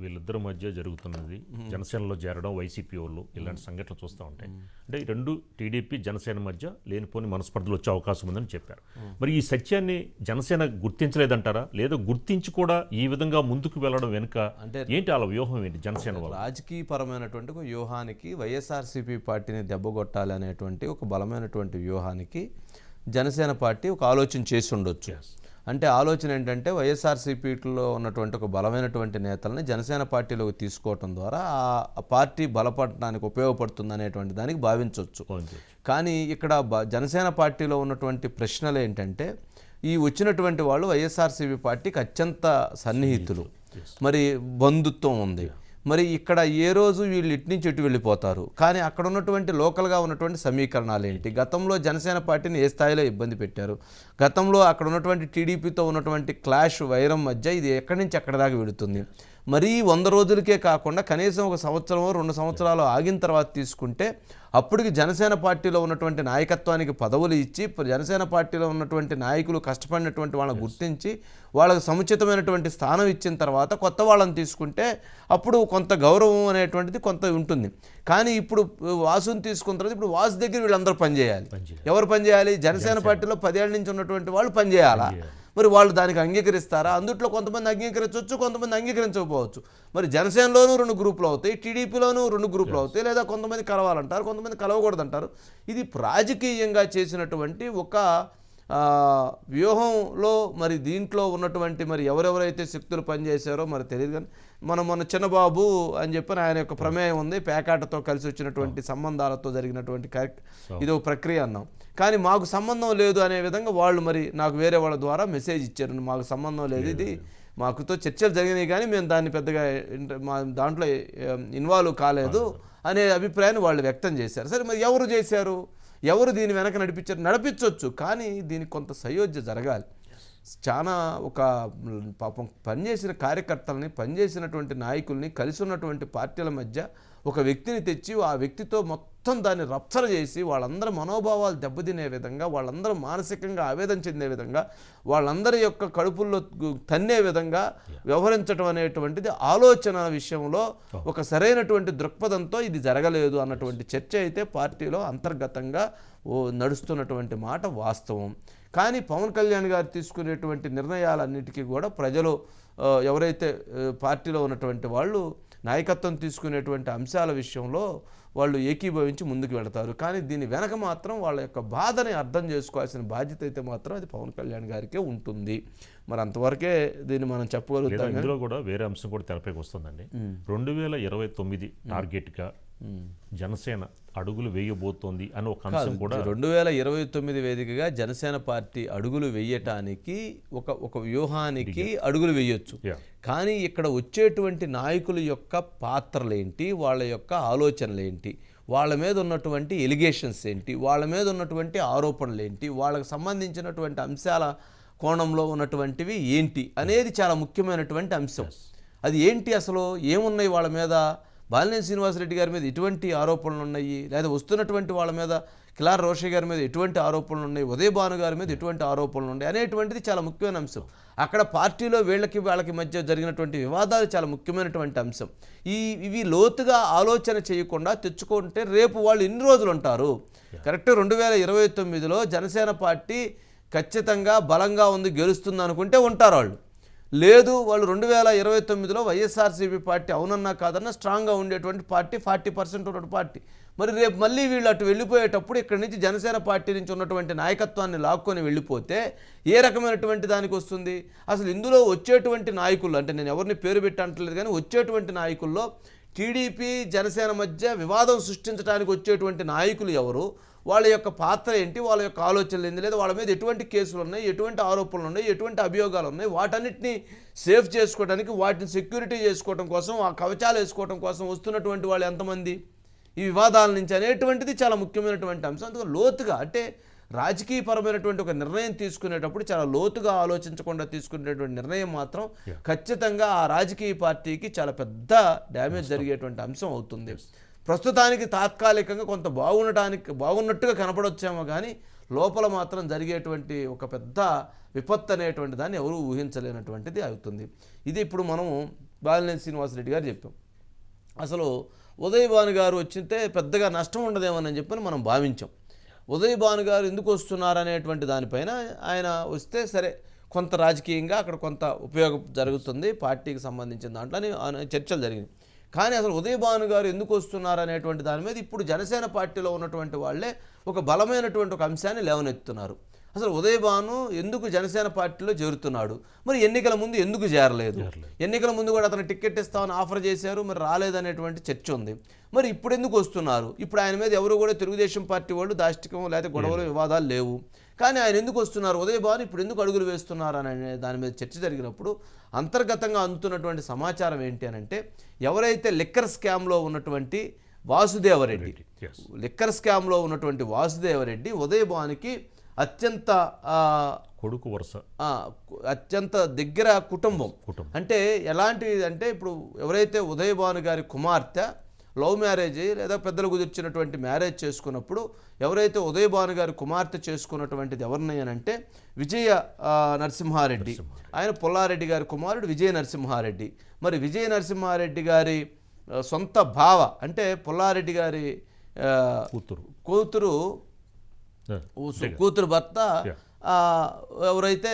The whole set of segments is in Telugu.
వీళ్ళిద్దరి మధ్య జరుగుతున్నది జనసేనలో చేరడం వైసీపీ వాళ్ళు ఇలాంటి సంఘటనలు చూస్తూ ఉంటాయి. అంటే ఈ రెండు టీడీపీ జనసేన మధ్య లేనిపోని మనస్పర్ధలు వచ్చే అవకాశం ఉందని చెప్పారు. మరి ఈ సత్యాన్ని జనసేన గుర్తించలేదంటారా, లేదా గుర్తించి కూడా ఈ విధంగా ముందుకు వెళ్ళడం వెనుక అంటే ఏంటి వాళ్ళ వ్యూహం ఏంటి? జనసేన వల్ల రాజకీయపరమైనటువంటి ఒక వ్యూహానికి, వైఎస్ఆర్సీపీ పార్టీని దెబ్బగొట్టాలి అనేటువంటి ఒక బలమైనటువంటి వ్యూహానికి జనసేన పార్టీ ఒక ఆలోచన చేసి ఉండొచ్చు. అంటే ఆలోచన ఏంటంటే వైఎస్ఆర్సీపీలో ఉన్నటువంటి ఒక బలమైనటువంటి నేతల్ని జనసేన పార్టీలోకి తీసుకోవటం ద్వారా ఆ పార్టీ బలపడటానికి ఉపయోగపడుతుంది అనేటువంటి దానికి భావించవచ్చు. కానీ ఇక్కడ జనసేన పార్టీలో ఉన్నటువంటి ప్రశ్నలు ఏంటంటే, ఈ వచ్చినటువంటి వాళ్ళు వైఎస్ఆర్సీపీ పార్టీకి అత్యంత సన్నిహితులు, మరి బంధుత్వం ఉంది. మరి ఇక్కడ ఏ రోజు వీళ్ళు ఇటు నుంచి ఇటు వెళ్ళిపోతారు, కానీ అక్కడ ఉన్నటువంటి లోకల్గా ఉన్నటువంటి సమీకరణాలు ఏంటి, గతంలో జనసేన పార్టీని ఏ స్థాయిలో ఇబ్బంది పెట్టారు, గతంలో అక్కడ ఉన్నటువంటి టీడీపీతో ఉన్నటువంటి క్లాష్ వైరం మధ్య ఇది ఎక్కడి నుంచి ఎక్కడి దాకా వెళుతుంది, మరీ 100 రోజులకే కాకుండా కనీసం 1 సంవత్సరమో 2 సంవత్సరాలు ఆగిన తర్వాత తీసుకుంటే అప్పటికి జనసేన పార్టీలో ఉన్నటువంటి నాయకత్వానికి పదవులు ఇచ్చి, జనసేన పార్టీలో ఉన్నటువంటి నాయకులు కష్టపడినటువంటి వాళ్ళని గుర్తించి వాళ్ళకు సముచితమైనటువంటి స్థానం ఇచ్చిన తర్వాత కొత్త వాళ్ళని తీసుకుంటే అప్పుడు కొంత గౌరవం అనేటువంటిది కొంత ఉంటుంది. కానీ ఇప్పుడు వాసుని తీసుకున్న తర్వాత ఇప్పుడు వాసు దగ్గర వీళ్ళందరూ పనిచేయాలి. ఎవరు పనిచేయాలి? జనసేన పార్టీలో 10 ఏళ్ళ నుంచి ఉన్నటువంటి వాళ్ళు పనిచేయాలా? మరి వాళ్ళు దానికి అంగీకరిస్తారా? అందుట్లో కొంతమంది అంగీకరించవచ్చు, కొంతమంది అంగీకరించకపోవచ్చు. మరి జనసేనలోనూ 2 గ్రూపులు అవుతాయి, టీడీపీలోనూ 2 గ్రూపులు అవుతాయి, లేదా కొంతమంది కలవాలంటారు, కొంతమంది కలవకూడదంటారు. ఇది రాజకీయంగా చేసినటువంటి ఒక వ్యూహంలో మరి దీంట్లో ఉన్నటువంటి మరి ఎవరెవరైతే శక్తులు పనిచేశారో మరి తెలియదు. కానీ మన చిన్నబాబు అని చెప్పి ఆయన యొక్క ప్రమేయం ఉంది, పేకాటతో కలిసి వచ్చినటువంటి సంబంధాలతో జరిగినటువంటి ఇది ఒక ప్రక్రియ అన్నాం. కానీ మాకు సంబంధం లేదు అనే విధంగా వాళ్ళు మరి నాకు వేరే వాళ్ళ ద్వారా మెసేజ్ ఇచ్చారు, మాకు సంబంధం లేదు, ఇది మాకుతో చర్చలు జరిగినాయి కానీ మేము దాన్ని పెద్దగా మా దాంట్లో ఇన్వాల్వ్ కాలేదు అనే అభిప్రాయాన్ని వాళ్ళు వ్యక్తం చేశారు. సరే, మరి ఎవరు చేశారు, ఎవరు దీని వెనక నడిపించారు? నడిపించవచ్చు, కానీ దీనికి కొంత సయోధ్య జరగాలి. చాలా ఒక పాపం పనిచేసిన కార్యకర్తలని, పనిచేసినటువంటి నాయకుల్ని, కలిసి ఉన్నటువంటి పార్టీల మధ్య ఒక వ్యక్తిని తెచ్చి ఆ వ్యక్తితో మొత్తం దాన్ని రప్చర చేసి వాళ్ళందరి మనోభావాలు దెబ్బతినే విధంగా, వాళ్ళందరూ మానసికంగా ఆవేదన చెందే విధంగా, వాళ్ళందరి యొక్క కడుపుల్లో తన్నే విధంగా వ్యవహరించడం అనేటువంటిది ఆలోచన విషయంలో ఒక సరైనటువంటి దృక్పథంతో ఇది జరగలేదు అన్నటువంటి చర్చ అయితే పార్టీలో అంతర్గతంగా నడుస్తున్నటువంటి మాట వాస్తవం. కానీ పవన్ కళ్యాణ్ గారు తీసుకునేటువంటి నిర్ణయాలన్నిటికీ కూడా ప్రజలు ఎవరైతే పార్టీలో ఉన్నటువంటి వాళ్ళు నాయకత్వం తీసుకునేటువంటి అంశాల విషయంలో వాళ్ళు ఏకీభవించి ముందుకు వెళతారు. కానీ దీని వెనక మాత్రం వాళ్ళ యొక్క బాధని అర్థం చేసుకోవాల్సిన బాధ్యత అయితే మాత్రం అది పవన్ కళ్యాణ్ గారికే ఉంటుంది. మరి అంతవరకే దీన్ని మనం చెప్పగలుగుతాం. ఇందులో కూడా వేరే అంశం కూడా తెరపైకి వస్తుందండి. 2029 టార్గెట్గా జనసేన అడుగులు వేయబోతోంది అని ఒక అంశం కూడా 2029 వేదికగా జనసేన పార్టీ అడుగులు వేయటానికి ఒక వ్యూహానికి అడుగులు వేయొచ్చు. కానీ ఇక్కడ వచ్చేటువంటి నాయకుల యొక్క పాత్రలేంటి, వాళ్ళ యొక్క ఆలోచనలు ఏంటి, వాళ్ళ మీద ఉన్నటువంటి ఎలిగేషన్స్ ఏంటి, వాళ్ళ మీద ఉన్నటువంటి ఆరోపణలు ఏంటి, వాళ్ళకు సంబంధించినటువంటి అంశాల కోణంలో ఉన్నటువంటివి ఏంటి అనేది చాలా ముఖ్యమైనటువంటి అంశం. అది ఏంటి, అసలు ఏమున్నాయి వాళ్ళ మీద, బాలినేని శ్రీనివాసరెడ్డి గారి మీద ఎటువంటి ఆరోపణలు ఉన్నాయి, లేదా వస్తున్నటువంటి వాళ్ళ మీద కిలార్ రోషయ్య గారి మీద ఎటువంటి ఆరోపణలు ఉన్నాయి, ఉదయ్ భాను గారి మీద ఎటువంటి ఆరోపణలు ఉన్నాయి అనేటువంటిది చాలా ముఖ్యమైన అంశం. అక్కడ పార్టీలో వాళ్ళకి మధ్య జరిగినటువంటి వివాదాలు చాలా ముఖ్యమైనటువంటి అంశం. ఇవి లోతుగా ఆలోచన చేయకుండా తెచ్చుకుంటే రేపు వాళ్ళు ఎన్ని రోజులు ఉంటారు? కరెక్ట్ 2029లో జనసేన పార్టీ ఖచ్చితంగా బలంగా ఉంది, గెలుస్తుంది అనుకుంటే ఉంటారు వాళ్ళు. లేదు, వాళ్ళు 2029లో వైఎస్ఆర్సీపీ పార్టీ అవునన్నా కాదన్నా స్ట్రాంగ్గా ఉండేటువంటి పార్టీ, 40% ఉన్నటువంటి పార్టీ. మరి రేపు మళ్ళీ వీళ్ళు అటు వెళ్ళిపోయేటప్పుడు ఇక్కడి నుంచి జనసేన పార్టీ నుంచి ఉన్నటువంటి నాయకత్వాన్ని లాక్కొని వెళ్ళిపోతే ఏ రకమైనటువంటి దానికి వస్తుంది? అసలు ఇందులో వచ్చేటువంటి నాయకులు, అంటే నేను ఎవరిని పేరు పెట్టి అంటలేదు, కానీ వచ్చేటువంటి నాయకుల్లో టీడీపీ జనసేన మధ్య వివాదం సృష్టించడానికి వచ్చేటువంటి నాయకులు ఎవరు, వాళ్ళ యొక్క పాత్ర ఏంటి, వాళ్ళ యొక్క ఆలోచనలు ఏంటి, లేదా వాళ్ళ మీద ఎటువంటి కేసులు ఉన్నాయి, ఎటువంటి ఆరోపణలు ఉన్నాయి, ఎటువంటి అభియోగాలు ఉన్నాయి, వాటన్నిటిని సేఫ్ చేసుకోవడానికి, వాటిని సెక్యూరిటీ చేసుకోవడం కోసం, ఆ కవచాలు వేసుకోవడం కోసం వస్తున్నటువంటి వాళ్ళు ఎంతమంది ఈ వివాదాల నుంచి అనేటువంటిది చాలా ముఖ్యమైనటువంటి అంశం. అందుకని లోతుగా, అంటే రాజకీయపరమైనటువంటి ఒక నిర్ణయం తీసుకునేటప్పుడు చాలా లోతుగా ఆలోచించకుండా తీసుకునేటువంటి నిర్ణయం మాత్రం ఖచ్చితంగా ఆ రాజకీయ పార్టీకి చాలా పెద్ద డ్యామేజ్ జరిగేటువంటి అంశం అవుతుంది. ప్రస్తుతానికి తాత్కాలికంగా కొంత బాగున్నట్టుగా కనపడొచ్చామో కానీ లోపల మాత్రం జరిగేటువంటి ఒక పెద్ద విపత్తు అనేటువంటి దాన్ని ఎవరూ ఊహించలేనటువంటిది అవుతుంది. ఇది ఇప్పుడు మనం బాలినేని శ్రీనివాసరెడ్డి గారు చెప్పాం. అసలు ఉదయ్ భాను గారు వచ్చితే పెద్దగా నష్టం ఉండదేమోనని చెప్పని మనం భావించాం. ఉదయ్ భాను గారు ఎందుకు వస్తున్నారనేటువంటి దానిపైన ఆయన వస్తే సరే కొంత రాజకీయంగా అక్కడ కొంత ఉపయోగం జరుగుతుంది పార్టీకి సంబంధించిన దాంట్లో అని చర్చలు జరిగినాయి. కానీ అసలు ఉదయ్ భాను గారు ఎందుకు వస్తున్నారు అనేటువంటి దాని మీద ఇప్పుడు జనసేన పార్టీలో ఉన్నటువంటి వాళ్ళే ఒక బలమైనటువంటి ఒక అంశాన్ని లేవనెత్తుతున్నారు. అసలు ఉదయ్ భాను ఎందుకు జనసేన పార్టీలో చేరుతున్నాడు, మరి ఎన్నికల ముందు ఎందుకు చేరలేదు, ఎన్నికల ముందు కూడా అతను టికెట్ ఇస్తామని ఆఫర్ చేశారు, మరి రాలేదనేటువంటి చర్చ ఉంది. మరి ఇప్పుడు ఎందుకు వస్తున్నారు, ఇప్పుడు ఆయన మీద ఎవరు కూడా తెలుగుదేశం పార్టీ వాళ్ళు దాష్టికం లేకపోతే గొడవలు వివాదాలు లేవు, కానీ ఆయన ఎందుకు వస్తున్నారు, ఉదయ్ భాను ఇప్పుడు ఎందుకు అడుగులు వేస్తున్నారు అనే దాని మీద చర్చ జరిగినప్పుడు అంతర్గతంగా అందుతున్నటువంటి సమాచారం ఏంటి అని అంటే, ఎవరైతే లిక్కర్ స్కామ్లో ఉన్నటువంటి వాసుదేవరెడ్డి, లిక్కర్ స్కామ్లో ఉన్నటువంటి వాసుదేవరెడ్డి ఉదయ్ భానుకి అత్యంత కొడుకు వరుస, అత్యంత దగ్గర కుటుంబం. అంటే ఎలాంటిది అంటే, ఇప్పుడు ఎవరైతే ఉదయ్ భాను గారి కుమార్తె లవ్ మ్యారేజ్ లేదా పెద్దలు కుదిర్చినటువంటి మ్యారేజ్ చేసుకున్నప్పుడు ఎవరైతే ఉదయ్ భాను గారి కుమార్తె చేసుకున్నటువంటిది ఎవరినయ్యానంటే విజయ నరసింహారెడ్డి, ఆయన పుల్లారెడ్డి గారి కుమారుడు విజయ నరసింహారెడ్డి. మరి విజయ నరసింహారెడ్డి గారి సొంత బావ అంటే పుల్లారెడ్డి గారి కూతురు భర్త ఎవరైతే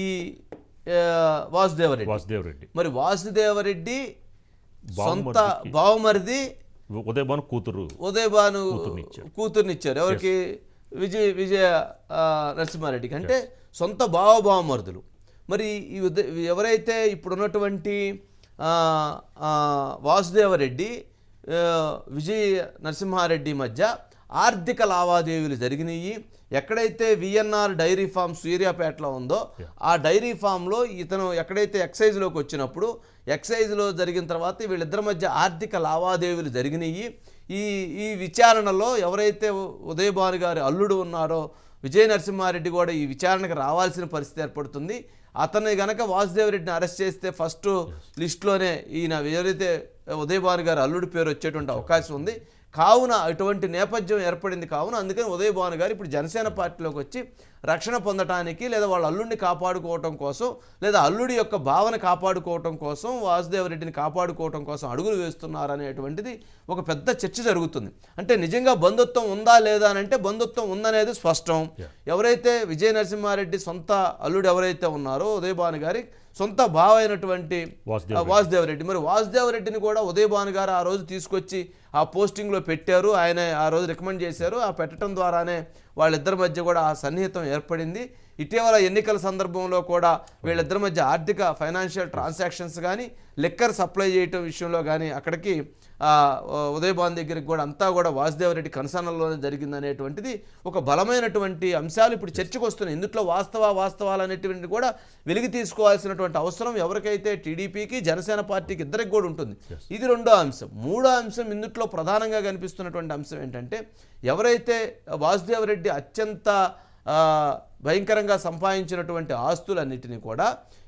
ఈ వాసుదేవరెడ్డి. మరి వాసుదేవరెడ్డి సొంత బావమరిది ఉదయ్ భాను కూతురునిచ్చారు. ఎవరికి? విజయ నరసింహారెడ్డికి. అంటే సొంత బావమరుదులు. మరి ఎవరైతే ఇప్పుడున్నటువంటి వాసుదేవరెడ్డి విజయ నరసింహారెడ్డి మధ్య ఆర్థిక లావాదేవీలు జరిగినాయి. ఎక్కడైతే విఎన్ఆర్ డైరీ ఫామ్ సూర్యాపేటలో ఉందో ఆ డైరీ ఫామ్లో ఇతను ఎక్కడైతే ఎక్సైజ్లోకి వచ్చినప్పుడు ఎక్సైజ్లో జరిగిన తర్వాత వీళ్ళిద్దరి మధ్య ఆర్థిక లావాదేవీలు జరిగినాయి. ఈ విచారణలో ఎవరైతే ఉదయ్ భాను గారి అల్లుడు ఉన్నారో విజయ నరసింహారెడ్డి కూడా ఈ విచారణకు రావాల్సిన పరిస్థితి ఏర్పడుతుంది. అతన్ని గనక వాసుదేవరెడ్డిని అరెస్ట్ చేస్తే ఫస్ట్ లిస్టులోనే ఈయన ఎవరైతే ఉదయ్ భాను గారి అల్లుడి పేరు వచ్చేటువంటి అవకాశం ఉంది. కావున అటువంటి నేపథ్యం ఏర్పడింది. కావున అందుకని ఉదయ్ భాను గారు ఇప్పుడు జనసేన పార్టీలోకి వచ్చి రక్షణ పొందటానికి లేదా వాళ్ళ అల్లుడిని కాపాడుకోవటం కోసం లేదా అల్లుడి యొక్క భావన కాపాడుకోవటం కోసం వాసుదేవరెడ్డిని కాపాడుకోవటం కోసం అడుగులు వేస్తున్నారనేటువంటిది ఒక పెద్ద చర్చ జరుగుతుంది. అంటే నిజంగా బంధుత్వం ఉందా లేదా అని అంటే బంధుత్వం ఉందనేది స్పష్టం. ఎవరైతే విజయ నరసింహారెడ్డి సొంత అల్లుడు ఎవరైతే ఉన్నారో ఉదయ్ భాను గారి సొంత బావ అయినటువంటి వాసుదేవరెడ్డి, మరి వాసుదేవరెడ్డిని కూడా ఉదయ్ భాను గారు ఆ రోజు తీసుకొచ్చి ఆ పోస్టింగ్లో పెట్టారు. ఆయన ఆ రోజు రికమెండ్ చేశారు. ఆ పెట్టడం ద్వారానే వాళ్ళిద్దరి మధ్య కూడా ఆ సన్నిహితం ఏర్పడింది. ఇటీవల ఎన్నికల సందర్భంలో కూడా వీళ్ళిద్దరి మధ్య ఆర్థిక ఫైనాన్షియల్ ట్రాన్సాక్షన్స్ కానీ లిక్కర్ సప్లై చేయటం విషయంలో కానీ అక్కడికి ఉదయ్ భాను దగ్గరికి కూడా అంతా కూడా వాసుదేవరెడ్డి కన్సర్న్లోనే జరిగిందనేటువంటిది ఒక బలమైనటువంటి అంశాలు ఇప్పుడు చర్చకు వస్తున్నాయి. ఇందులో వాస్తవాలు అనేటువంటి కూడా వెలికి తీసుకోవాల్సినటువంటి అవసరం ఎవరికైతే టీడీపీకి జనసేన పార్టీకి ఇద్దరికి కూడా ఉంటుంది. ఇది రెండో అంశం. మూడో అంశం ఇందులో ప్రధానంగా కనిపిస్తున్నటువంటి అంశం ఏంటంటే, ఎవరైతే వాసుదేవరెడ్డి అత్యంత భయంకరంగా సంపాదించినటువంటి ఆస్తులన్నిటినీ కూడా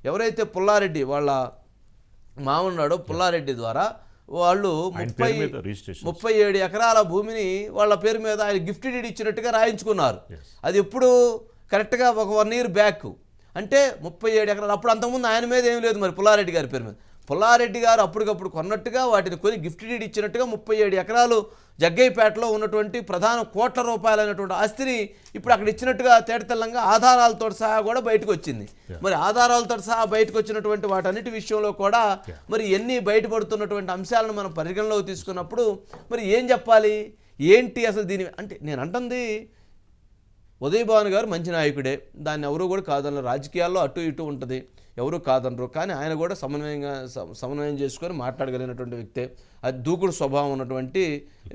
ఎవరైతే పుల్లారెడ్డి వాళ్ళ మామన్నాడో పుల్లారెడ్డి ద్వారా వాళ్ళు 37 ఎకరాల భూమిని వాళ్ళ పేరు మీద ఆయన గిఫ్ట్ డీడ్ ఇచ్చినట్టుగా రాయించుకున్నారు. అది ఎప్పుడు కరెక్ట్గా ఒక 1 year బ్యాక్. అంటే 37 ఎకరాలు. అప్పుడు అంతకుముందు ఆయన మీద ఏం లేదు, మరి పుల్లారెడ్డి గారి పేరు మీద. పుల్లారెడ్డి గారు అప్పటికప్పుడు కొన్నట్టుగా వాటిని కొని గిఫ్ట్ డీడ్ ఇచ్చినట్టుగా 37 ఎకరాలు జగ్గయ్యపేటలో ఉన్నటువంటి ప్రధాన కోట్ల రూపాయలైనటువంటి ఆస్తిని ఇప్పుడు అక్కడ ఇచ్చినట్టుగా తేటతెల్లంగా ఆధారాలతో సహా కూడా బయటకు వచ్చింది. మరి ఆధారాలతో సహా బయటకు వచ్చినటువంటి వాటన్నిటి విషయంలో కూడా మరి ఎన్ని బయటపడుతున్నటువంటి అంశాలను మనం పరిగణలోకి తీసుకున్నప్పుడు మరి ఏం చెప్పాలి, ఏంటి అసలు దీని అంటే నేను అంటుంది, ఉదయ్ భాను గారు మంచి నాయకుడే, దాన్ని ఎవరు కూడా కాదనరు. రాజకీయాల్లో అటు ఇటు ఉంటుంది, ఎవరు కాదనరు. కానీ ఆయన కూడా సమన్వయం చేసుకొని మాట్లాడగలిగినటువంటి వ్యక్తే. అది దూకుడు స్వభావం ఉన్నటువంటి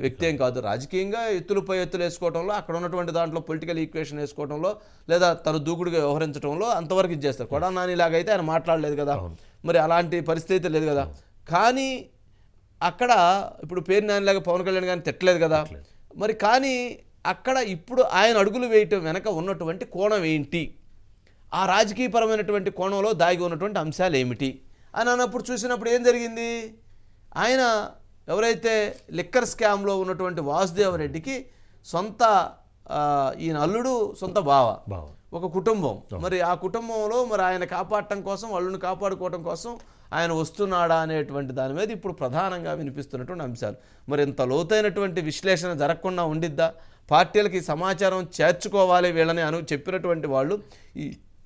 వ్యక్తి ఏం కాదు. రాజకీయంగా ఎత్తులపై ఎత్తులు వేసుకోవడంలో, అక్కడ ఉన్నటువంటి దాంట్లో పొలిటికల్ ఈక్వేషన్ వేసుకోవడంలో లేదా తను దూకుడుగా వ్యవహరించడంలో అంతవరకు ఇది చేస్తారు. కొడా నానిలాగా అయితే ఆయన మాట్లాడలేదు కదా, మరి అలాంటి పరిస్థితి లేదు కదా. కానీ అక్కడ ఇప్పుడు పేరు నానిలాగా పవన్ కళ్యాణ్ గారిని తిట్టలేదు కదా. మరి కానీ అక్కడ ఇప్పుడు ఆయన అడుగులు వేయటం వెనక ఉన్నటువంటి కోణం ఏంటి, ఆ రాజకీయపరమైనటువంటి కోణంలో దాగి ఉన్నటువంటి అంశాలు ఏమిటి అని అన్నప్పుడు చూసినప్పుడు ఏం జరిగింది, ఆయన ఎవరైతే లిక్కర్ స్కామ్లో ఉన్నటువంటి వాసుదేవరెడ్డికి సొంత ఈయన అల్లుడు సొంత బావ, ఒక కుటుంబం. మరి ఆ కుటుంబంలో మరి ఆయన కాపాడటం కోసం, అల్లుడిని కాపాడుకోవడం కోసం ఆయన వస్తున్నాడా అనేటువంటి దాని మీద ఇప్పుడు ప్రధానంగా వినిపిస్తున్నటువంటి అంశాలు. మరి ఇంత లోతైనటువంటి విశ్లేషణ జరగకుండా ఉండిద్దా? పార్టీలకి సమాచారం చేర్చుకోవాలి వీళ్ళని చెప్పినటువంటి వాళ్ళు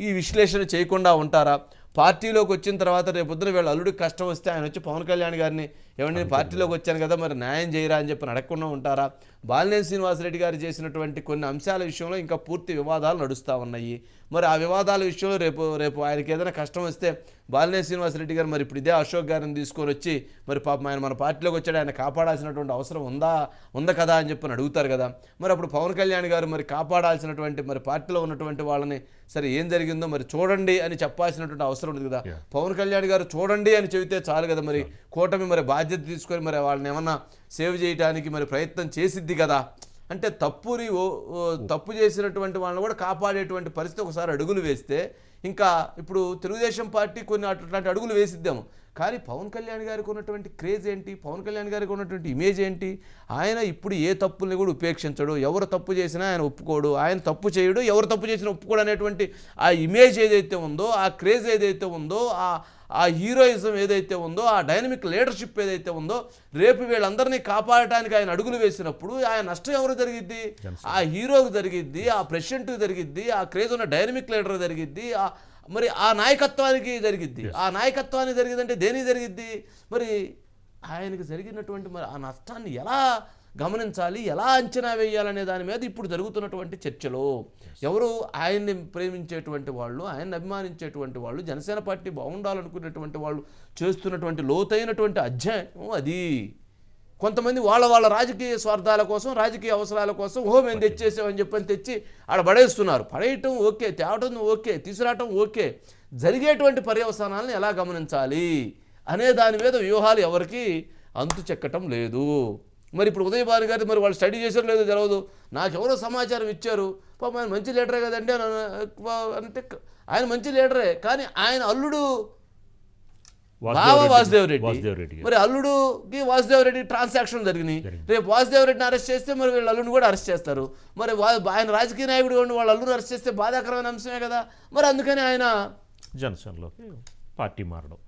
ఈ విశ్లేషణ చేయకుండా ఉంటారా? పార్టీలోకి వచ్చిన తర్వాత రేపొద్దున వీళ్ళ అల్లుడికి కష్టం వస్తే ఆయన వచ్చి పవన్ కళ్యాణ్ గారిని ఏమంటే పార్టీలోకి వచ్చాను కదా మరి న్యాయం చేయరా అని చెప్పి అడగకుండా ఉంటారా? బాలినేని శ్రీనివాసరెడ్డి గారు చేసినటువంటి కొన్ని అంశాల విషయంలో ఇంకా పూర్తి వివాదాలు నడుస్తూ ఉన్నాయి. మరి ఆ వివాదాల విషయంలో రేపు ఆయనకి ఏదైనా కష్టం వస్తే బాలినేని శ్రీనివాసరెడ్డి గారు మరి ఇప్పుడు ఇదే అశోక్ గారిని తీసుకొని వచ్చి మరి పాపం ఆయన మన పార్టీలోకి వచ్చాడు, ఆయన కాపాడాల్సినటువంటి అవసరం ఉందా కదా అని చెప్పి అడుగుతారు కదా. మరి అప్పుడు పవన్ కళ్యాణ్ గారు మరి కాపాడాల్సినటువంటి మరి పార్టీలో ఉన్నటువంటి వాళ్ళని సరే ఏం జరిగిందో మరి చూడండి అని చెప్పాల్సినటువంటి అవసరం ఉంది కదా. పవన్ కళ్యాణ్ గారు చూడండి అని చెబితే చాలు కదా. మరి కూటమి మరి బాధ్యత తీసుకొని మరి వాళ్ళని ఏమన్నా సేవ్ చేయడానికి మరి ప్రయత్నం చేసిద్ది కదా. అంటే తప్పు చేసినటువంటి వాళ్ళని కూడా కాపాడేటువంటి పరిస్థితి ఒకసారి అడుగులు వేస్తే ఇంకా ఇప్పుడు తెలుగుదేశం పార్టీ కొన్ని అట్లాంటి అడుగులు వేసిద్దాము. కానీ పవన్ కళ్యాణ్ గారికి ఉన్నటువంటి క్రేజ్ ఏంటి, పవన్ కళ్యాణ్ గారికి ఉన్నటువంటి ఇమేజ్ ఏంటి? ఆయన ఇప్పుడు ఏ తప్పుల్ని కూడా ఉపేక్షించడు, ఎవరు తప్పు చేసినా ఆయన ఒప్పుకోడు, ఆయన తప్పు చేయడు, ఎవరు తప్పు చేసినా ఒప్పుకోడు అనేటువంటి ఆ ఇమేజ్ ఏదైతే ఉందో, ఆ క్రేజ్ ఏదైతే ఉందో, ఆ హీరోయిజం ఏదైతే ఉందో, ఆ డైనమిక్ లీడర్షిప్ ఏదైతే ఉందో, రేపు వీళ్ళందరినీ కాపాడటానికి ఆయన అడుగులు వేసినప్పుడు ఆయన నష్టం ఎవరు జరిగిద్ది? ఆ హీరోకి జరిగిద్ది, ఆ ప్రెసిడెంట్కి జరిగిద్ది, ఆ క్రేజ్ ఉన్న డైనమిక్ లీడర్ జరిగిద్ది, మరి ఆ నాయకత్వానికి జరిగిద్ది. ఆ నాయకత్వానికి జరిగిద్దంటే దేనికి జరిగిద్ది? మరి ఆయనకి జరిగినటువంటి మరి ఆ నష్టాన్ని ఎలా గమనించాలి, ఎలా అంచనా వేయాలనే దాని మీద ఇప్పుడు జరుగుతున్నటువంటి చర్చలో ఎవరు ఆయన్ని ప్రేమించేటువంటి వాళ్ళు, ఆయన్ని అభిమానించేటువంటి వాళ్ళు, జనసేన పార్టీ బాగుండాలనుకునేటువంటి వాళ్ళు చేస్తున్నటువంటి లోతైనటువంటి అధ్యాయం అది. కొంతమంది వాళ్ళ రాజకీయ స్వార్థాల కోసం, రాజకీయ అవసరాల కోసం మేము తెచ్చేసామని చెప్పని తెచ్చి ఆడ పడేస్తున్నారు. పడేయటం ఓకే, తేవటం ఓకే, తీసుకురావటం ఓకే, జరిగేటువంటి పర్యవసానాలను ఎలా గమనించాలి అనే దాని మీద వ్యూహాలు ఎవరికి అంతు చెక్కటం లేదు. మరి ఇప్పుడు ఉదయభాను గారు మరి వాళ్ళు స్టడీ చేశారో లేదో తెలియదు, నాకెవరో సమాచారం ఇచ్చారు, పాపం ఆయన మంచి లీడరే కదండి అంటే ఆయన మంచి లీడరే, కానీ ఆయన అల్లుడు బావ వాసుదేవరెడ్డి, మరి అల్లుడుకి వాసుదేవరెడ్డి ట్రాన్సాక్షన్ జరిగినాయి. రేపు వాసుదేవరెడ్డిని అరెస్ట్ చేస్తే మరి వీళ్ళ అల్లుడిని కూడా అరెస్ట్ చేస్తారు. మరి ఆయన రాజకీయ నాయకుడు ఉండి వాళ్ళ అల్లుడు అరెస్ట్ చేస్తే బాధాకరమైన అంశమే కదా. మరి అందుకని ఆయన జనసేనలోకి పార్టీ మారడం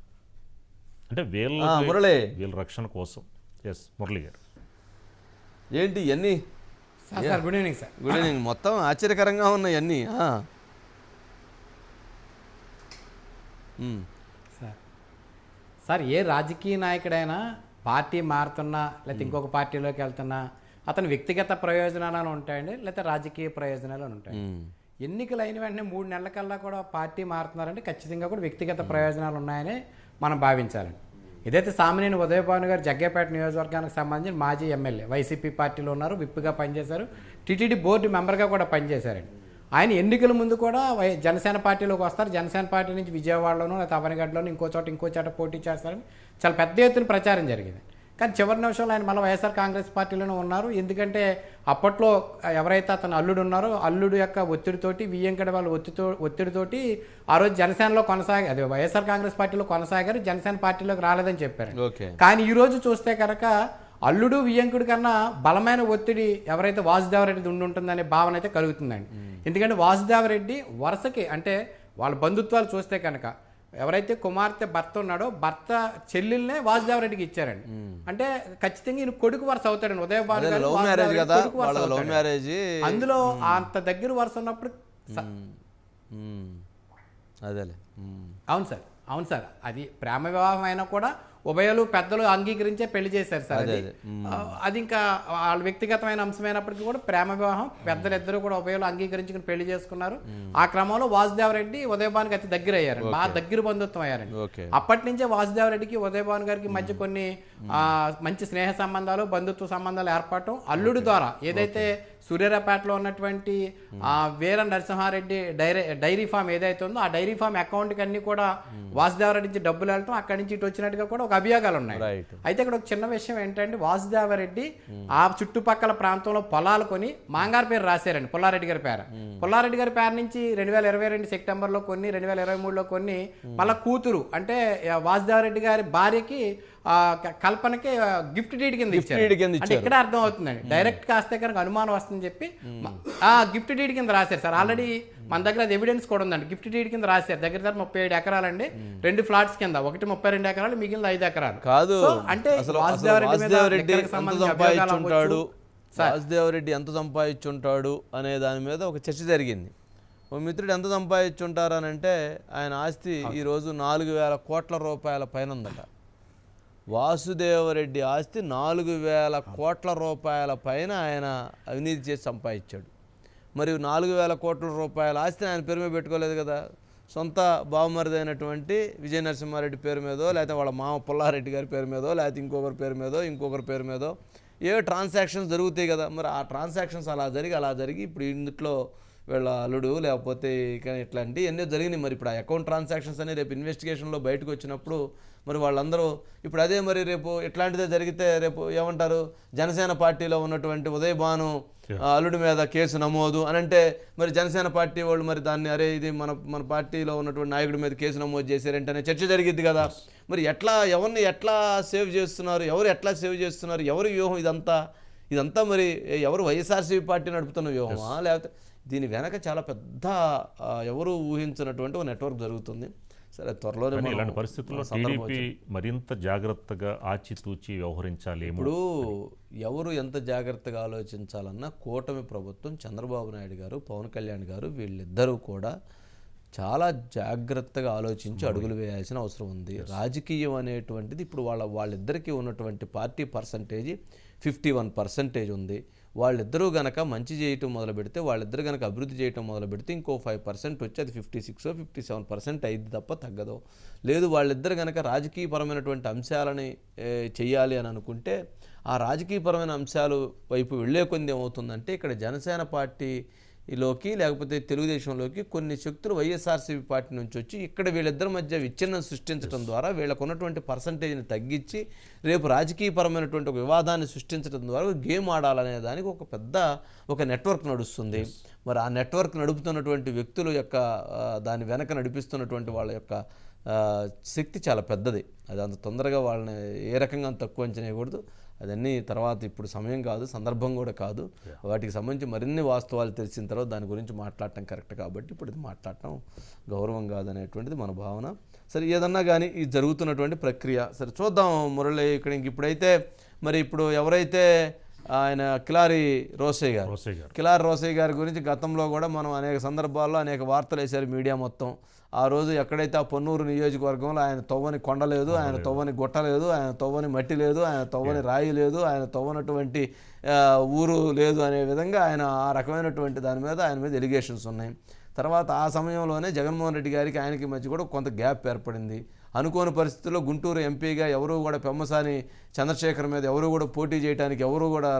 అంటే వీళ్ళ రక్షణ కోసం. ఎస్ మురళి గారు ఏంటి ఇవన్నీ? Good evening sir. Good evening. మొత్తం ఆశ్చర్యకరంగా ఉన్నాయి అన్నీ. సార్ ఏ రాజకీయ నాయకుడైనా పార్టీ మారుతున్నా లేకపోతే ఇంకొక పార్టీలోకి వెళ్తున్నా అతని వ్యక్తిగత ప్రయోజనాలు ఉంటాయండి, లేకపోతే రాజకీయ ప్రయోజనాలు ఉంటాయి. ఎన్నికలు అయిన వెంటనే 3 నెలల కల్లా కూడా పార్టీ మారుతున్నారంటే ఖచ్చితంగా కూడా వ్యక్తిగత ప్రయోజనాలు ఉన్నాయని మనం భావించాలండి. ఇదైతే సామాన్యుని ఉదయభాను గారు జగ్గేపేట నియోజకవర్గానికి సంబంధించిన మాజీ ఎమ్మెల్యే, వైసీపీ పార్టీలో ఉన్నారు, విప్గా పనిచేశారు, టీటీడీ బోర్డు మెంబర్గా కూడా పనిచేశారండి. ఆయన ఎన్నికల ముందు కూడా జనసేన పార్టీలోకి వస్తారు, జనసేన పార్టీ నుంచి విజయవాడలోనూ లేకపోతే అవనిగడ్డలోనూ ఇంకో చోట పోటీ చేస్తారని చాలా పెద్ద ఎత్తున ప్రచారం జరిగింది. కానీ చివరి నిమిషంలో ఆయన మళ్ళీ వైఎస్ఆర్ కాంగ్రెస్ పార్టీలోనే ఉన్నారు. ఎందుకంటే అప్పట్లో ఎవరైతే అతను అల్లుడు ఉన్నారో అల్లుడు యొక్క ఒత్తిడితోటి, వియ్యంకడ వాళ్ళ ఒత్తిడితోటి ఆ రోజు జనసేనలో అదే వైఎస్ఆర్ కాంగ్రెస్ పార్టీలో కొనసాగారు, జనసేన పార్టీలోకి రాలేదని చెప్పారు. కానీ ఈ రోజు చూస్తే కనుక అల్లుడు వియ్యంకుడి కన్నా బలమైన ఒత్తిడి ఎవరైతే వాసుదేవరెడ్డి ఉంటుందనే భావన అయితే కలుగుతుందండి. ఎందుకంటే వాసుదేవరెడ్డి వరుసకి అంటే వాళ్ళ బంధుత్వాలు చూస్తే కనుక ఎవరైతే కుమార్తె భర్త ఉన్నాడో భర్త చెల్లెల్నే వాసుదేవరెడ్డికి ఇచ్చారండి. అంటే ఖచ్చితంగా ఈయన కొడుకు వరుస అవుతాడండి. ఉదయభాను అందులో అంత దగ్గర వరుస ఉన్నప్పుడు అవును సార్ అది ప్రేమ వివాహం అయినా కూడా ఉభయలు పెద్దలు అంగీకరించే పెళ్లి చేశారు సార్. అది ఇంకా వాళ్ళ వ్యక్తిగతమైన అంశమైనప్పటికీ కూడా ప్రేమ వివాహం పెద్దలిద్దరూ కూడా ఉభయలు అంగీకరించుకుని పెళ్లి చేసుకున్నారు. ఆ క్రమంలో వాసుదేవరెడ్డి ఉదయభానుకి అతి దగ్గర అయ్యారు, బాగా దగ్గర బంధుత్వం అయ్యారండి. అప్పటి నుంచే వాసుదేవరెడ్డికి ఉదయభాను గారికి మధ్య కొన్ని మంచి స్నేహ సంబంధాలు, బంధుత్వ సంబంధాలు ఏర్పడటం, అల్లుడు ద్వారా ఏదైతే సూర్యారావుపేటలో ఉన్నటువంటి వీర నరసింహారెడ్డి డైరీ ఫామ్ ఏదైతే ఉందో ఆ డైరీ ఫామ్ అకౌంట్కి అన్ని కూడా వాసుదేవరెడ్డి నుంచి డబ్బులు వెళ్ళటం, అక్కడి నుంచి ఇటు వచ్చినట్టుగా కూడా ఒక అభియోగాలు ఉన్నాయి. అయితే ఇక్కడ ఒక చిన్న విషయం ఏంటంటే వాసుదేవరెడ్డి ఆ చుట్టుపక్కల ప్రాంతంలో పొలాలు కొని మాంగారు పేరు రాశారండి, పుల్లారెడ్డి గారి పేరు. పుల్లారెడ్డి గారి పేరు నుంచి 2022 సెప్టెంబర్లో కొన్ని, 2023లో కొన్ని, మళ్ళా కూతురు అంటే వాసుదేవరెడ్డి గారి భార్యకి కల్పనకి గిఫ్ట్ డీడ్ కింద ఇచ్చారు. deed కింద అంటే ఇక్కడ అర్థం అవుతుందండి, డైరెక్ట్ కాస్తే కనుక అనుమానం వస్తుందని చెప్పి ఆ గిఫ్ట్ డీడ్ కింద రాశారు సార్. ఆల్రెడీ మన దగ్గర అది ఎవిడెన్స్ కూడా ఉందండి. గిఫ్ట్ డీడ్ కింద రాశారు. దగ్గర 37 ఎకరాలండి, 2 ఫ్లాట్స్ కింద, ఒకటి 32 ఎకరాలు, మిగిలిన 5 ఎకరాలు కాదు. సో అంటే వాసుదేవరెడ్డి ఎంత సంపాదించుంటాడు, వాసుదేవరెడ్డి ఎంత సంపాదించుంటాడు అనే దాని మీద ఒక చర్చ జరిగింది. ఓ మిత్రుడు ఎంత సంపాదించుంటారు అని అంటే ఆయన ఆస్తి ఈరోజు 4,000 కోట్ల రూపాయల పైన ఉందట. వాసుదేవరెడ్డి ఆస్తి 4,000 కోట్ల రూపాయల పైన ఆయన అవినీతి చేసి సంపాదించాడు. మరి 4,000 కోట్ల రూపాయల ఆస్తిని ఆయన పేరు మీద పెట్టుకోలేదు కదా. సొంత బావమరిది అయినటువంటి విజయ నరసింహారెడ్డి పేరు మీదో, లేకపోతే వాళ్ళ మామ పుల్లారెడ్డి గారి పేరు మీదో, లేకపోతే ఇంకొకరి పేరు మీదో ఏ ట్రాన్సాక్షన్స్ జరుగుతాయి కదా. మరి ఆ ట్రాన్సాక్షన్స్ అలా జరిగి ఇప్పుడు ఇందులో వీళ్ళ అల్లుడు లేకపోతే కానీ ఇట్లాంటి ఎన్నో జరిగినాయి. మరి ఇప్పుడు ఆ అకౌంట్ ట్రాన్సాక్షన్స్ అని రేపు ఇన్వెస్టిగేషన్లో బయటకు వచ్చినప్పుడు మరి వాళ్ళందరూ ఇప్పుడు అదే మరి రేపు ఇట్లాంటిదే జరిగితే రేపు ఏమంటారు, జనసేన పార్టీలో ఉన్నటువంటి ఉదయ్ భాను అల్లుడి మీద కేసు నమోదు అని అంటే మరి జనసేన పార్టీ వాళ్ళు మరి దాన్ని అరే ఇది మన పార్టీలో ఉన్నటువంటి నాయకుడి మీద కేసు నమోదు చేశారంటనే చర్చ జరిగిద్ది కదా. మరి ఎవరిని ఎట్లా సేవ్ చేస్తున్నారు, ఎవరి వ్యూహం ఇదంతా మరి ఎవరు వైఎస్ఆర్సీపీ పార్టీ నడుపుతున్న వ్యూహమా, లేకపోతే దీని వెనక చాలా పెద్ద ఎవరు ఊహించినటువంటి ఒక నెట్వర్క్ జరుగుతుంది. సరే త్వరలోనే ఇలాంటి పరిస్థితుల్లో టీడీపీ మరింత జాగ్రత్తగా ఆచితూచి వ్యవహరించాలి. ఇప్పుడు ఎవరు ఎంత జాగ్రత్తగా ఆలోచించాలన్నా కూటమి ప్రభుత్వం, చంద్రబాబు నాయుడు గారు, పవన్ కళ్యాణ్ గారు వీళ్ళిద్దరూ కూడా చాలా జాగ్రత్తగా ఆలోచించి అడుగులు వేయాల్సిన అవసరం ఉంది. రాజకీయం అనేటువంటిది ఇప్పుడు వాళ్ళిద్దరికీ ఉన్నటువంటి పార్టీ పర్సంటేజ్ 51% ఉంది. వాళ్ళిద్దరూ గనక మంచి చేయటం మొదలు పెడితే, వాళ్ళిద్దరు గనక అభివృద్ధి చేయటం మొదలు పెడితే ఇంకో 5% వచ్చి అది 56-57% అయింది తప్ప తగ్గదు. లేదు వాళ్ళిద్దరు గనక రాజకీయపరమైనటువంటి అంశాలని చెయ్యాలి అని అనుకుంటే ఆ రాజకీయపరమైన అంశాలు వైపు వెళ్ళే కొంది ఏమవుతుందంటే ఇక్కడ జనసేన పార్టీలోకి లేకపోతే తెలుగుదేశంలోకి కొన్ని శక్తులు వైఎస్ఆర్సీపీ పార్టీ నుంచి వచ్చి ఇక్కడ వీళ్ళిద్దరి మధ్య విచ్ఛిన్నం సృష్టించడం ద్వారా వీళ్ళకు ఉన్నటువంటి పర్సంటేజ్ని తగ్గించి రేపు రాజకీయపరమైనటువంటి ఒక వివాదాన్ని సృష్టించడం ద్వారా గేమ్ ఆడాలనే దానికి ఒక పెద్ద నెట్వర్క్ నడుస్తుంది. మరి ఆ నెట్వర్క్ నడుపుతున్నటువంటి వ్యక్తుల యొక్క దాని వెనక నడిపిస్తున్నటువంటి వాళ్ళ యొక్క శక్తి చాలా పెద్దది. అది అంత తొందరగా వాళ్ళని ఏ రకంగా తక్కువ అంచనా వేయకూడదు. అదన్నీ తర్వాత ఇప్పుడు సమయం కాదు, సందర్భం కూడా కాదు. వాటికి సంబంధించి మరిన్ని వాస్తవాలు తెలిసిన తర్వాత దాని గురించి మాట్లాడటం కరెక్ట్. కాబట్టి ఇప్పుడు ఇది మాట్లాడటం గౌరవం కాదనేటువంటిది మన భావన. సరే ఏదన్నా కానీ ఈ జరుగుతున్నటువంటి ప్రక్రియ సరే చూద్దాం మురళి. ఇప్పుడైతే మరి ఇప్పుడు ఎవరైతే ఆయన కిలారి రోసయ్య గారి గురించి గతంలో కూడా మనం అనేక సందర్భాల్లో అనేక వార్తలు వేశారు మీడియా మొత్తం. ఆ రోజు ఎక్కడైతే ఆ పొన్నూరు నియోజకవర్గంలో ఆయన తవ్వని కొండ లేదు, ఆయన తవ్వని గుట్ట లేదు, ఆయన తవ్వని మట్టి లేదు, ఆయన తవ్వని రాయి లేదు, ఆయన తవ్వనటువంటి ఊరు లేదు అనే విధంగా ఆయన ఆ రకమైనటువంటి ఆయన మీద ఎలిగేషన్స్ ఉన్నాయి. తర్వాత ఆ సమయంలోనే జగన్మోహన్ రెడ్డి గారికి ఆయనకి మధ్య కూడా కొంత గ్యాప్ ఏర్పడింది. అనుకోని పరిస్థితుల్లో గుంటూరు ఎంపీగా ఎవరు కూడా పెమ్మసాని చంద్రశేఖర్ మీద ఎవరు కూడా పోటీ చేయడానికి ఎవరు కూడా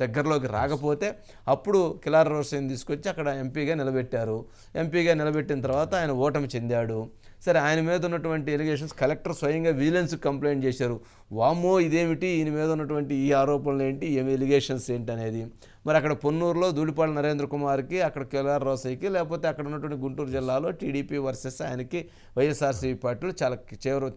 దగ్గరలోకి రాకపోతే అప్పుడు కిలారి రోసయ్యని తీసుకొచ్చి అక్కడ ఎంపీగా నిలబెట్టారు. ఎంపీగా నిలబెట్టిన తర్వాత ఆయన ఓటమి చెందాడు. సరే ఆయన మీద ఉన్నటువంటి ఎలిగేషన్స్ కలెక్టర్ స్వయంగా విజిలెన్స్కి కంప్లైంట్ చేశారు. వామ్మో ఇదేమిటి, ఈయన మీద ఉన్నటువంటి ఈ ఆరోపణలు ఏంటి, ఏమి ఎలిగేషన్స్ ఏంటి అనేది. మరి అక్కడ పొన్నూరులో ధూళిపాళ నరేంద్ర కుమార్కి, అక్కడ కిలారి రోసయ్యకి, లేకపోతే అక్కడ ఉన్నటువంటి గుంటూరు జిల్లాలో టీడీపీ వర్సెస్ ఆయనకి వైఎస్ఆర్సీపీ పార్టీలో చాలా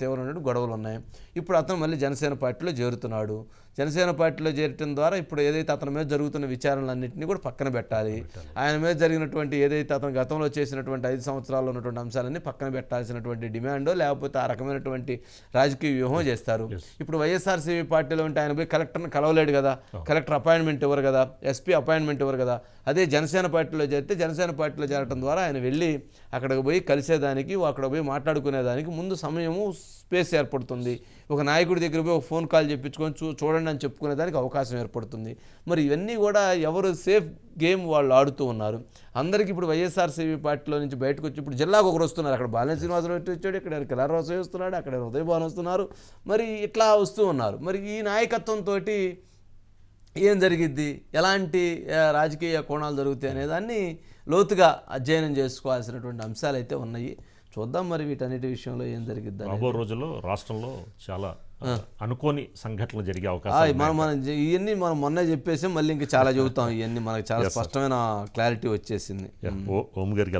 తీవ్రమైన గొడవలు ఉన్నాయి. ఇప్పుడు అతను మళ్ళీ జనసేన పార్టీలో చేరుతున్నాడు. జనసేన పార్టీలో చేరటం ద్వారా ఇప్పుడు ఏదైతే అతని మీద జరుగుతున్న విచారణలన్నింటినీ కూడా పక్కన పెట్టాలి. ఆయన మీద జరిగినటువంటి ఏదైతే అతను గతంలో చేసినటువంటి 5 సంవత్సరాల్లో ఉన్నటువంటి అంశాలన్నీ పక్కన పెట్టాల్సినటువంటి డిమాండో లేకపోతే ఆ రకమైనటువంటి రాజకీయ వ్యూహం చేస్తారు. ఇప్పుడు వైఎస్ఆర్సీపీ పార్టీలో ఉంటే ఆయన పోయి కలెక్టర్ని కలవలేడు కదా, కలెక్టర్ అపాయింట్మెంట్ ఇవ్వరు కదా, ఎస్పీ అపాయింట్మెంట్ ఇవ్వరు కదా. అదే జనసేన పార్టీలో చేరితే జనసేన పార్టీలో చేరటం ద్వారా ఆయన వెళ్ళి అక్కడికి పోయి కలిసేదానికి, అక్కడ పోయి మాట్లాడుకునేదానికి ముందు సమయము స్పేస్ ఏర్పడుతుంది. ఒక నాయకుడి దగ్గర పోయి ఒక ఫోన్ కాల్ చెప్పించుకొని చూడండి అని చెప్పుకునేదానికి అవకాశం ఏర్పడుతుంది. మరి ఇవన్నీ కూడా ఎవరు సేఫ్ గేమ్ వాళ్ళు ఆడుతూ ఉన్నారు. అందరికీ ఇప్పుడు వైఎస్ఆర్సీపీ పార్టీలో నుంచి బయటకు వచ్చి ఇప్పుడు జిల్లాకు ఒకరు వస్తున్నారు. అక్కడ బాలినేని శ్రీనివాసరావు వచ్చాడు, ఇక్కడ కిలారి రోసయ్య వస్తున్నాడు, అక్కడ ఉదయ్ భాను వస్తున్నారు. మరి ఇట్లా వస్తూ ఉన్నారు. మరి ఈ నాయకత్వంతో ఏం జరిగిద్ది, ఎలాంటి రాజకీయ కోణాలు జరుగుతాయి అనేదాన్ని లోతుగా అధ్యయనం చేసుకోవాల్సినటువంటి అంశాలు అయితే ఉన్నాయి. చూద్దాం మరి వీటన్నిటి విషయంలో ఏం జరిగిద్ది. రాబో రోజుల్లో రాష్ట్రంలో చాలా అనుకోని సంఘటనలు జరిగే అవకాశం. ఇవన్నీ మనం మొన్నే చెప్పేసి మళ్ళీ ఇంకా చాలా చెబుతాం. ఇవన్నీ మనకు చాలా స్పష్టమైన క్లారిటీ వచ్చేసింది. ఓం గారికి